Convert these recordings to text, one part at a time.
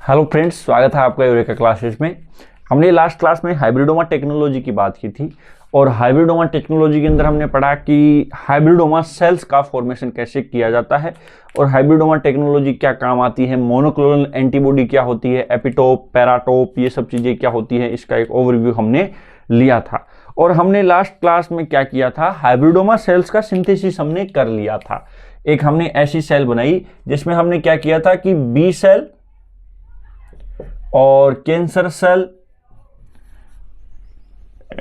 Hello friends, स्वागत है आपका यूरेका क्लासेस में। हमने लास्ट क्लास में हाइब्रिडोमा टेक्नोलॉजी की बात की थी और हाइब्रिडोमा टेक्नोलॉजी के अंदर हमने पढ़ा कि हाइब्रिडोमा सेल्स का फॉर्मेशन कैसे किया जाता है और हाइब्रिडोमा टेक्नोलॉजी क्या काम आती है, मोनोक्लोनल एंटीबॉडी क्या होती है, एपिटोप, पैराटोप, ये सब चीज़ें क्या होती है, इसका एक ओवरव्यू हमने लिया था। और हमने लास्ट क्लास में क्या किया था, हाइब्रिडोमा सेल्स का सिंथेसिस हमने कर लिया था। एक हमने ऐसी सेल बनाई जिसमें हमने क्या किया था कि बी सेल और कैंसर सेल,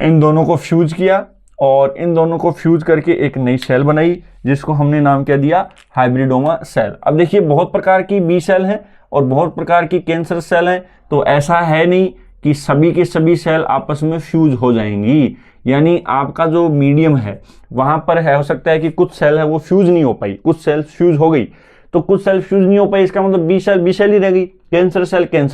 इन दोनों को फ्यूज किया और इन दोनों को फ्यूज करके एक नई सेल बनाई जिसको हमने नाम क्या दिया, हाइब्रिडोमा सेल। अब देखिए, बहुत प्रकार की बी सेल हैं और बहुत प्रकार की कैंसर सेल हैं, तो ऐसा है नहीं कि सभी के सभी सेल आपस में फ्यूज हो जाएंगी। यानी आपका जो मीडियम है वहां पर है, हो सकता है कि कुछ सेल है वो फ्यूज नहीं हो पाई, कुछ सेल फ्यूज हो गई, तो कुछ सेल फ्यूज नहीं हो पाई, इसका मतलब बी सेल ही रह गई, कैंसर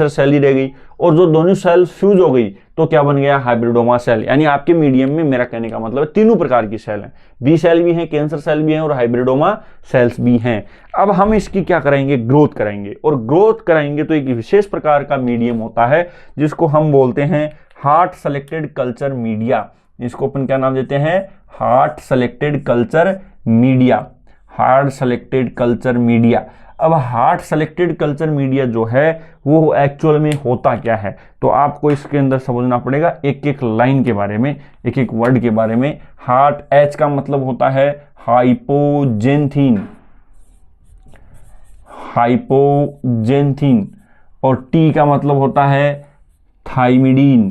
सेल ही रह गई, और जो दोनों सेल फ्यूज हो गई तो क्या बन गया, हाइब्रिडोमा सेल। यानी आपके मीडियम में, मेरा कहने का मतलब है, तीनों प्रकार की सेल हैं, बी सेल भी हैं, कैंसर सेल भी हैं और हाइब्रिडोमा सेल्स भी हैं। अब हम इसकी क्या कराएंगे, ग्रोथ कराएंगे, और ग्रोथ कराएंगे तो एक विशेष प्रकार का मीडियम होता है जिसको हम बोलते हैं हार्ट सेलेक्टेड कल्चर मीडिया। इसको अपन क्या नाम देते हैं, heart selected culture media, heart selected culture media. अब हार्ट सेलेक्टेड कल्चर मीडिया जो है वो एक्चुअल में होता क्या है, तो आपको इसके अंदर समझना पड़ेगा एक एक लाइन के बारे में, एक एक वर्ड के बारे में। हार्ट, एच का मतलब होता है हाइपोजेंथीन, हाइपोजेंथीन, और टी का मतलब होता है थाइमिडीन,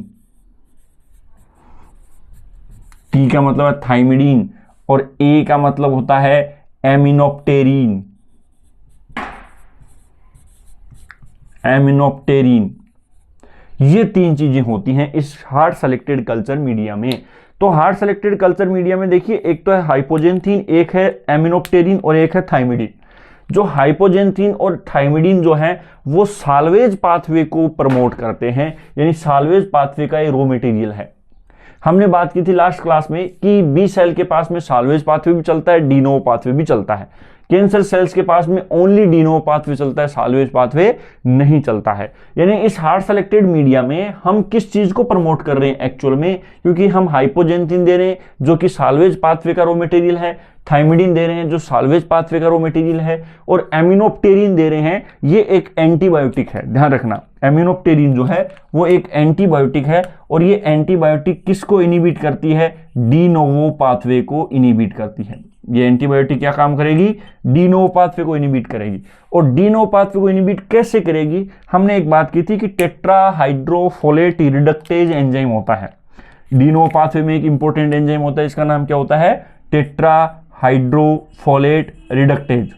टी का मतलब है थाइमिडीन, और ए का मतलब होता है एमिनोप्टेरिन, एमिनोप्टेरिन। ये तीन चीजें होती हैं इस हार्ट सेलेक्टेड कल्चर मीडिया में। तो हार्ट सेलेक्टेड कल्चर मीडिया में देखिए, एक तो है हाइपोजेंथीन, एक है एमिनोप्टेरिन और एक है थाइमिडीन। जो हाइपोजेंथीन और थाइमिडीन जो है वो साल्वेज पाथवे को प्रमोट करते हैं, यानी साल्वेज पाथवे का ये रॉ मटेरियल है। हमने बात की थी लास्ट क्लास में कि बी सेल के पास में साल्वेज पाथवे भी चलता है, डी नोवो पाथवे भी चलता है। कैंसर सेल्स के पास में ओनली डी नोवो पाथवे चलता है, साल्वेज पाथवे नहीं चलता है। यानी इस हार्ट सेलेक्टेड मीडिया में हम किस चीज को प्रमोट कर रहे हैं एक्चुअल में, क्योंकि हम हाइपोजेंथीन दे रहे हैं जो कि साल्वेज पाथवे का रॉ मटेरियल है, थाइमिडीन दे रहे हैं जो साल्वेज पाथवे का रॉ मटेरियल है, और एमिनोप्टेरिन दे रहे हैं, ये एक एंटीबायोटिक है। ध्यान रखना, एमिनोप्टेरिन जो है वो एक एंटीबायोटिक है, और ये एंटीबायोटिक किसको इनिबिट करती है, डी नोवो पाथवे को इनिबिट करती है। ये एंटीबायोटिक क्या काम करेगी, डी नोवो पाथवे को इनिबिट करेगी। और डी नोवो पाथवे को इनिबिट कैसे करेगी, हमने एक बात की थी कि टेट्रा हाइड्रोफोलेट रिडक्टेज एंजाइम होता है। डी नोवो पाथवे में एक इंपॉर्टेंट एंजाइम होता है, इसका नाम क्या होता है, टेट्रा हाइड्रोफोलेट रिडक्टेज।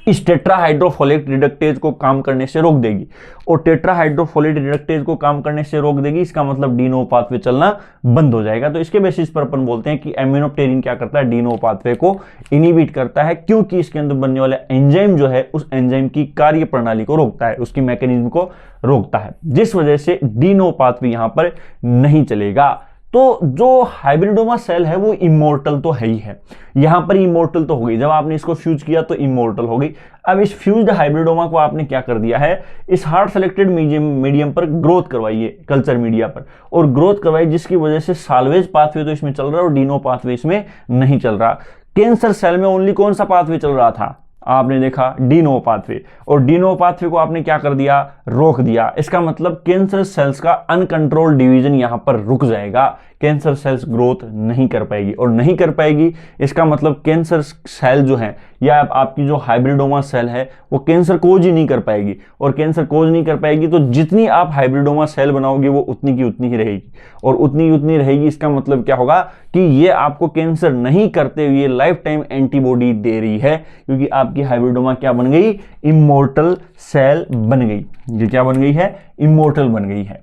इस टेट्रा हाइड्रोफोलेट रिडक्टेज को काम करने से रोक देगी, और टेट्रा हाइड्रोफोलेट रिडक्टेज को काम करने से रोक देगी, इसका मतलब डी नोवो पाथवे चलना बंद हो जाएगा। तो इसके बेसिस पर अपन बोलते हैं कि एमिनोप्टेरिन क्या करता है, डी नोवो पाथवे को इनिबिट करता है, क्योंकि इसके अंदर बनने वाला एंजाइम जो है उस एंजाइम की कार्य प्रणाली को रोकता है, उसकी मैकेनिज्म को रोकता है, जिस वजह से डी नोवो पाथवे यहां पर नहीं चलेगा। तो जो हाइब्रिडोमा सेल है वो इमोर्टल तो है ही है, यहां पर इमोर्टल तो हो गई, जब आपने इसको फ्यूज किया तो इमोर्टल हो गई। अब इस फ्यूज्ड हाइब्रिडोमा को आपने क्या कर दिया है, इस हार्ट सेलेक्टेड मीडियम पर ग्रोथ करवाइए, कल्चर मीडिया पर, और ग्रोथ करवाई जिसकी वजह से साल्वेज पाथवे तो इसमें चल रहा है और डी नोवो पाथवे इसमें नहीं चल रहा। कैंसर सेल में ओनली कौन सा पाथवे चल रहा था, आपने देखा डी नोवो पाथवे, और डी नोवो पाथवे को आपने क्या कर दिया, रोक दिया। इसका मतलब कैंसर सेल्स का अनकंट्रोल्ड डिवीजन यहां पर रुक जाएगा, कैंसर सेल्स ग्रोथ नहीं कर पाएगी, और नहीं कर पाएगी इसका मतलब कैंसर सेल जो है या आपकी जो हाइब्रिडोमा सेल है वो कैंसर कोज ही नहीं कर पाएगी, और कैंसर कोज नहीं कर पाएगी तो जितनी आप हाइब्रिडोमा सेल बनाओगे वो उतनी की उतनी ही रहेगी, और उतनी की उतनी रहेगी। इसका मतलब क्या होगा कि ये आपको कैंसर नहीं करते हुए लाइफ टाइम एंटीबॉडी दे रही है, क्योंकि आपकी हाइब्रिडोमा क्या बन गई, इमोर्टल सेल बन गई। ये क्या बन गई है, इमोर्टल बन गई है,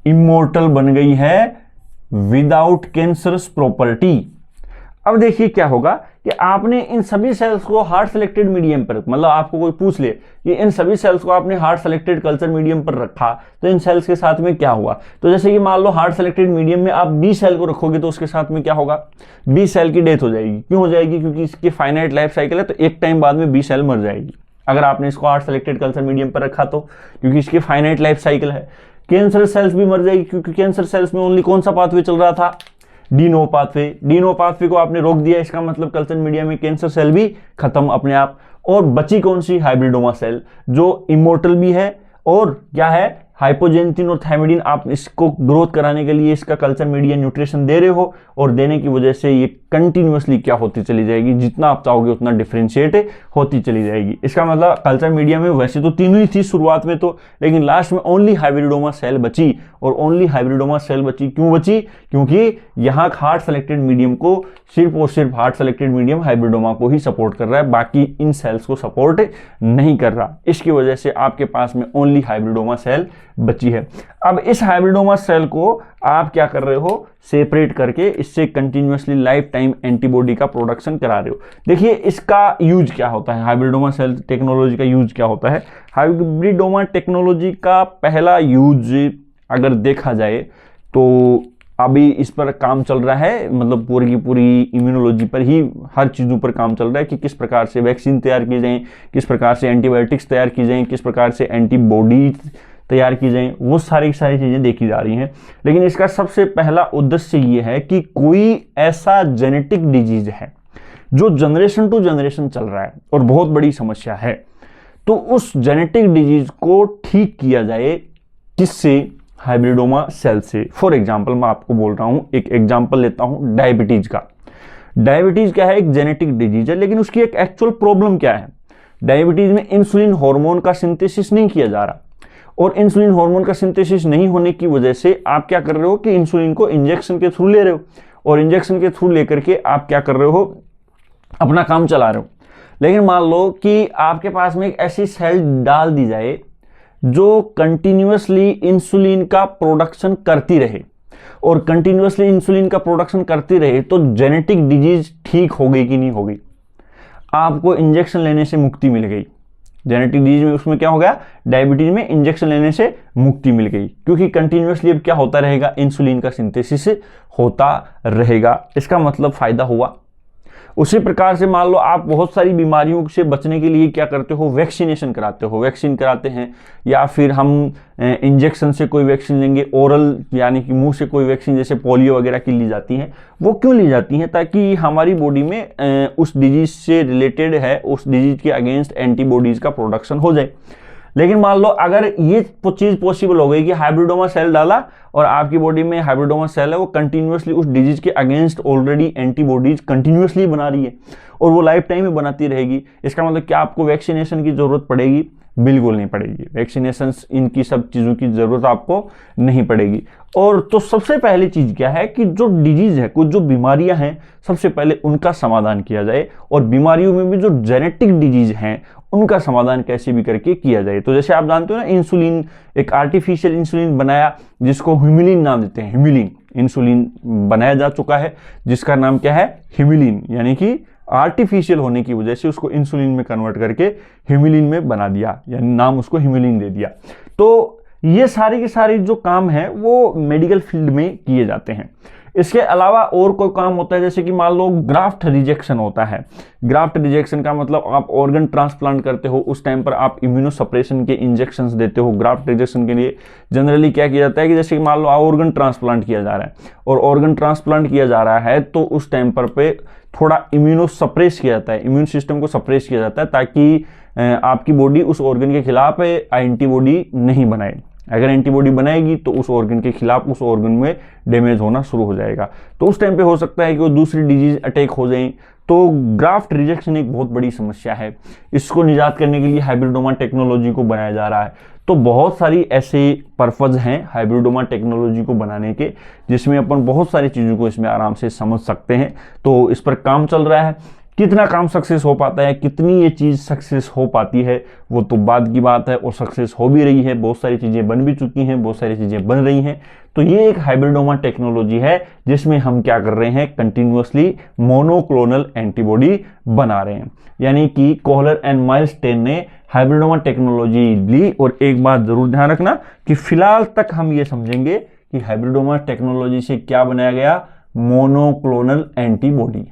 इमोर्टल बन गई है विदाउट कैंसरस प्रॉपर्टी। अब देखिए क्या होगा कि आपने इन सभी सेल्स को हार्ट सेलेक्टेड मीडियम पर, मतलब आपको कोई पूछ ले कि इन सभी सेल्स को आपने हार्ट सेलेक्टेड कल्चर मीडियम पर रखा तो इन सेल्स के साथ में क्या हुआ, तो जैसे कि मान लो हार्ट सेलेक्टेड मीडियम में आप बी सेल को रखोगे तो उसके साथ में क्या होगा, बी सेल की डेथ हो जाएगी। क्यों हो जाएगी, क्योंकि इसकी फाइनाइट लाइफ साइकिल है, तो एक टाइम बाद में बी सेल मर जाएगी। अगर आपने इसको हार्ड सेलेक्टेड कल्चर मीडियम पर रखा तो, क्योंकि इसकी फाइनाइट लाइफ साइकिल है। कैंसर सेल्स भी मर जाएगी, क्योंकि कैंसर सेल्स में ओनली कौन सा पाथवे चल रहा था, de novo pathway. De novo pathway को आपने रोक दिया, इसका मतलब कल्चर मीडिया में कैंसर सेल भी खत्म अपने आप। और बची कौन सी, हाइब्रिडोमा सेल, जो इमोर्टल भी है और क्या है, हाइपोजेंथिन और थायमिडिन। आप इसको ग्रोथ कराने के लिए इसका कल्चर मीडिया न्यूट्रिशन दे रहे हो, और देने की वजह से ये कंटिन्यूअसली क्या होती चली जाएगी, जितना आप चाहोगे उतना डिफरेंशिएट होती चली जाएगी। इसका मतलब कल्चर मीडिया में वैसे तो तीनों ही थी शुरुआत में तो, लेकिन लास्ट में ओनली हाइब्रिडोमा सेल बची। और ओनली हाइब्रिडोमा सेल बची, क्यों बची, क्योंकि यहाँ हार्ड सेलेक्टेड मीडियम को सिर्फ और सिर्फ हार्ड सेलेक्टेड मीडियम हाइब्रिडोमा को ही सपोर्ट कर रहा है, बाकी इन सेल्स को सपोर्ट नहीं कर रहा। इसकी वजह से आपके पास में ओनली हाइब्रिडोमा सेल बची है। अब इस हाइब्रिडोमा सेल को आप क्या कर रहे हो, सेपरेट करके इससे कंटिन्यूअसली लाइफ टाइम एंटीबॉडी का प्रोडक्शन करा रहे हो। देखिए इसका यूज क्या होता है, हाइब्रिडोमा सेल टेक्नोलॉजी का यूज क्या होता है। हाइब्रिडोमा टेक्नोलॉजी का पहला यूज अगर देखा जाए तो अभी इस पर काम चल रहा है, मतलब पूरी की पूरी इम्यूनोलॉजी पर ही हर चीज़ों पर काम चल रहा है कि किस प्रकार से वैक्सीन तैयार की जाए, किस प्रकार से एंटीबायोटिक्स तैयार की जाए, किस प्रकार से एंटीबॉडी तैयार की जाए, वो सारी चीज़ें देखी जा रही हैं। लेकिन इसका सबसे पहला उद्देश्य ये है कि कोई ऐसा जेनेटिक डिजीज है जो जनरेशन टू जनरेशन चल रहा है और बहुत बड़ी समस्या है, तो उस जेनेटिक डिजीज को ठीक किया जाए, किससे, हाइब्रिडोमा सेल से। फॉर एग्जाम्पल मैं आपको बोल रहा हूं, एक एग्जाम्पल लेता हूं डायबिटीज का। डायबिटीज क्या है, एक जेनेटिक डिजीज है, लेकिन उसकी एक एक्चुअल प्रॉब्लम क्या है। डायबिटीज में इंसुलिन हार्मोन का सिंथेसिस नहीं किया जा रहा, और इंसुलिन हार्मोन का सिंथेसिस नहीं होने की वजह से आप क्या कर रहे हो कि इंसुलिन को इंजेक्शन के थ्रू ले रहे हो, और इंजेक्शन के थ्रू लेकर के आप क्या कर रहे हो, अपना काम चला रहे हो। लेकिन मान लो कि आपके पास में एक ऐसी सेल डाल दी जाए जो कंटिन्यूअसली इंसुलिन का प्रोडक्शन करती रहे, और कंटिन्यूअसली इंसुलिन का प्रोडक्शन करती रहे, तो जेनेटिक डिजीज ठीक हो गई कि नहीं हो गई, आपको इंजेक्शन लेने से मुक्ति मिल गई। जेनेटिक डिजीज में उसमें क्या हो गया, डायबिटीज में इंजेक्शन लेने से मुक्ति मिल गई, क्योंकि कंटिन्यूअसली अब क्या होता रहेगा, इंसुलिन का सिंथेसिस होता रहेगा। इसका मतलब फायदा हुआ। उसी प्रकार से मान लो आप बहुत सारी बीमारियों से बचने के लिए क्या करते हो, वैक्सीनेशन कराते हो, वैक्सीन कराते हैं, या फिर हम इंजेक्शन से कोई वैक्सीन लेंगे, ओरल यानी कि मुंह से कोई वैक्सीन जैसे पोलियो वगैरह की ली जाती हैं। वो क्यों ली जाती हैं, ताकि हमारी बॉडी में उस डिजीज से रिलेटेड है, उस डिजीज के अगेंस्ट एंटीबॉडीज का प्रोडक्शन हो जाए। लेकिन मान लो अगर ये चीज पॉसिबल हो गई कि हाइब्रिडोमा सेल डाला और आपकी बॉडी में हाइब्रिडोमा सेल है, वो कंटिन्यूअसली उस डिजीज के अगेंस्ट ऑलरेडी एंटीबॉडीज कंटिन्यूअसली बना रही है और वो लाइफ टाइम में बनाती रहेगी। इसका मतलब क्या आपको वैक्सीनेशन की जरूरत पड़ेगी, बिल्कुल नहीं पड़ेगी। वैक्सीनेशन इनकी सब चीज़ों की ज़रूरत आपको नहीं पड़ेगी। और तो सबसे पहली चीज़ क्या है कि जो डिजीज़ है, कुछ जो बीमारियां हैं, सबसे पहले उनका समाधान किया जाए, और बीमारियों में भी जो जेनेटिक डिजीज हैं उनका समाधान कैसे भी करके किया जाए। तो जैसे आप जानते हो ना, इंसुलिन, एक आर्टिफिशियल इंसुलिन बनाया जिसको ह्यूमिलिन नाम देते हैं। ह्यूमिलिन इंसुलिन बनाया जा चुका है जिसका नाम क्या है, ह्यूमिलिन, यानी कि आर्टिफिशियल होने की वजह से उसको इंसुलिन में कन्वर्ट करके ह्यूमिलिन में बना दिया, यानी नाम उसको ह्यूमिलिन दे दिया। तो ये सारी की सारी जो काम है वो मेडिकल फील्ड में किए जाते हैं। इसके अलावा और कोई काम होता है, जैसे कि मान लो ग्राफ्ट रिजेक्शन होता है। ग्राफ्ट रिजेक्शन का मतलब आप ऑर्गन ट्रांसप्लांट करते हो, उस टाइम पर आप इम्यूनोसप्रेशन के इंजेक्शंस देते हो। ग्राफ्ट रिजेक्शन के लिए जनरली क्या किया जाता है कि जैसे कि मान लो ऑर्गन ट्रांसप्लांट किया जा रहा है, और ऑर्गन ट्रांसप्लांट किया जा रहा है तो उस टाइम पर पे थोड़ा इम्यूनोसप्रेस किया जाता है, इम्यून सिस्टम को सप्रेस किया जाता है, ताकि आपकी बॉडी उस ऑर्गन के खिलाफ एंटीबॉडी नहीं बनाए। अगर एंटीबॉडी बनाएगी तो उस ऑर्गन के खिलाफ उस ऑर्गन में डैमेज होना शुरू हो जाएगा, तो उस टाइम पे हो सकता है कि वो दूसरी डिजीज अटैक हो जाए। तो ग्राफ्ट रिजेक्शन एक बहुत बड़ी समस्या है। इसको निजात करने के लिए हाइब्रिडोमा टेक्नोलॉजी को बनाया जा रहा है। तो बहुत सारी ऐसे पर्पज हैं हाइब्रिडोमा टेक्नोलॉजी को बनाने के, जिसमें अपन बहुत सारी चीज़ों को इसमें आराम से समझ सकते हैं। तो इस पर काम चल रहा है। कितना काम सक्सेस हो पाता है, कितनी ये चीज़ सक्सेस हो पाती है, वो तो बाद की बात है, और सक्सेस हो भी रही है। बहुत सारी चीज़ें बन भी चुकी हैं, बहुत सारी चीज़ें बन रही हैं। तो ये एक हाइब्रिडोमा टेक्नोलॉजी है जिसमें हम क्या कर रहे हैं, कंटिन्यूअसली मोनोक्लोनल एंटीबॉडी बना रहे हैं। यानी कि कोहलर एंड माइलस्टेन ने हाइब्रिडोमा टेक्नोलॉजी ली। और एक बात जरूर ध्यान रखना कि फिलहाल तक हम ये समझेंगे कि हाइब्रिडोमा टेक्नोलॉजी से क्या बनाया गया, मोनोक्लोनल एंटीबॉडी।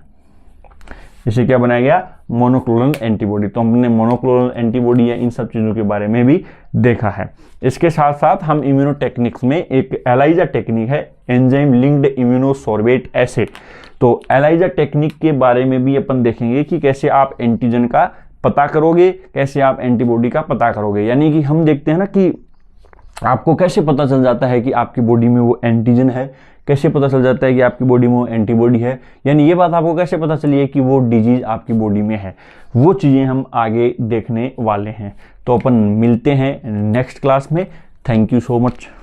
इसे क्या बनाया गया, मोनोक्लोनल एंटीबॉडी। तो हमने मोनोक्लोनल एंटीबॉडी या इन सब चीज़ों के बारे में भी देखा है। इसके साथ साथ हम इम्यूनोटेक्निक्स में एक एलाइजा टेक्निक है, एंजाइम लिंक्ड इम्यूनोसॉर्बेट एसिड। तो एलाइजा टेक्निक के बारे में भी अपन देखेंगे कि कैसे आप एंटीजन का पता करोगे, कैसे आप एंटीबॉडी का पता करोगे। यानी कि हम देखते हैं ना कि आपको कैसे पता चल जाता है कि आपकी बॉडी में वो एंटीजन है, कैसे पता चल जाता है कि आपकी बॉडी में वो एंटीबॉडी है, यानी ये बात आपको कैसे पता चली है कि वो डिजीज आपकी बॉडी में है। वो चीज़ें हम आगे देखने वाले हैं। तो अपन मिलते हैं नेक्स्ट क्लास में। Thank you so much.